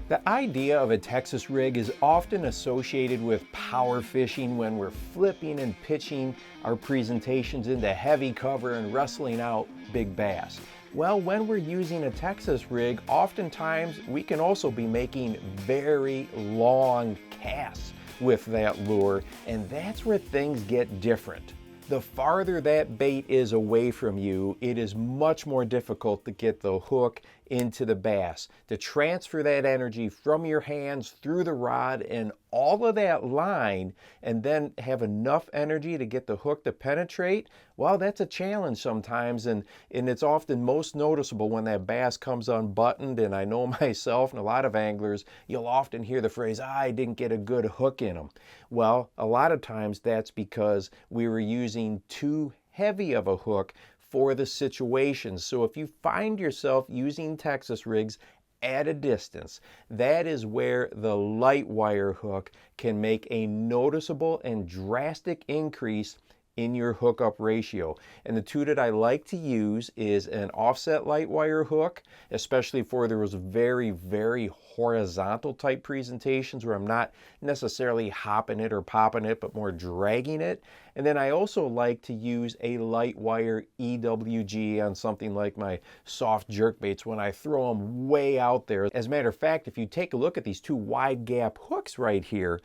The idea of a Texas rig is often associated with power fishing when we're flipping and pitching our presentations into heavy cover and wrestling out big bass. Well, when we're using a Texas rig, oftentimes we can also be making very long casts with that lure, and that's where things get different. The farther that bait is away from you, it is much more difficult to get the hook into the bass, to transfer that energy from your hands through the rod and all of that line, and then have enough energy to get the hook to penetrate. Well, that's a challenge sometimes, and it's often most noticeable when that bass comes unbuttoned. And I know myself and a lot of anglers, you'll often hear the phrase, I didn't get a good hook in them. Well, a lot of times that's because we were using too heavy of a hook for the situation. So if you find yourself using Texas rigs at a distance, that is where the light wire hook can make a noticeable and drastic increase in your hookup ratio. And the two that I like to use is an offset light wire hook, especially for those very, very horizontal type presentations where I'm not necessarily hopping it or popping it, but more dragging it. And then I also like to use a light wire EWG on something like my soft jerkbaits when I throw them way out there. As a matter of fact, if you take a look at these two wide gap hooks right here,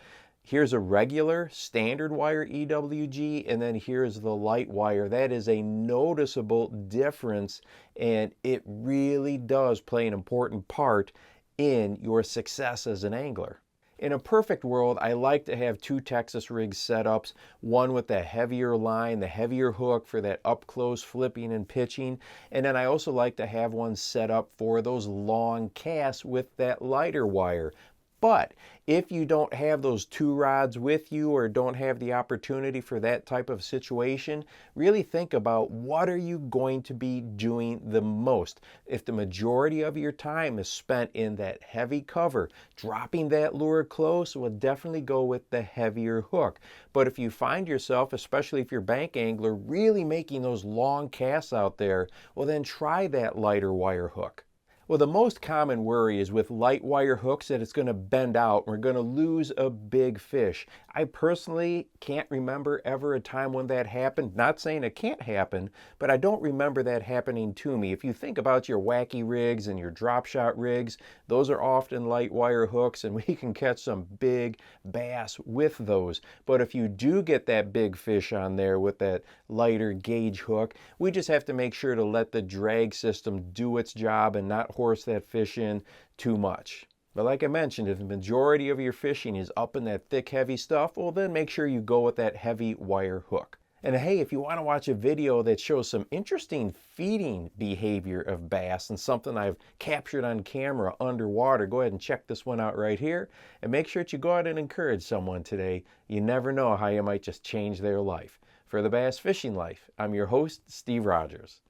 here's a regular standard wire EWG, and then here's the light wire. That is a noticeable difference, and it really does play an important part in your success as an angler. In a perfect world, I like to have two Texas rig setups, one with the heavier line, the heavier hook for that up close flipping and pitching, and then I also like to have one set up for those long casts with that lighter wire. But if you don't have those two rods with you or don't have the opportunity for that type of situation, really think about what are you going to be doing the most. If the majority of your time is spent in that heavy cover, dropping that lure close, will definitely go with the heavier hook. But if you find yourself, especially if you're a bank angler, really making those long casts out there, well then try that lighter wire hook. Well, the most common worry is with light wire hooks that it's going to bend out and we're going to lose a big fish. I personally can't remember ever a time when that happened. Not saying it can't happen, but I don't remember that happening to me. If you think about your wacky rigs and your drop shot rigs, those are often light wire hooks and we can catch some big bass with those. But if you do get that big fish on there with that lighter gauge hook, we just have to make sure to let the drag system do its job and not horse that fish in too much. But like I mentioned, if the majority of your fishing is up in that thick, heavy stuff, well then make sure you go with that heavy wire hook. And hey, if you want to watch a video that shows some interesting feeding behavior of bass and something I've captured on camera underwater, go ahead and check this one out right here. And make sure that you go out and encourage someone today. You never know how you might just change their life. For the Bass Fishing Life, I'm your host, Steve Rogers.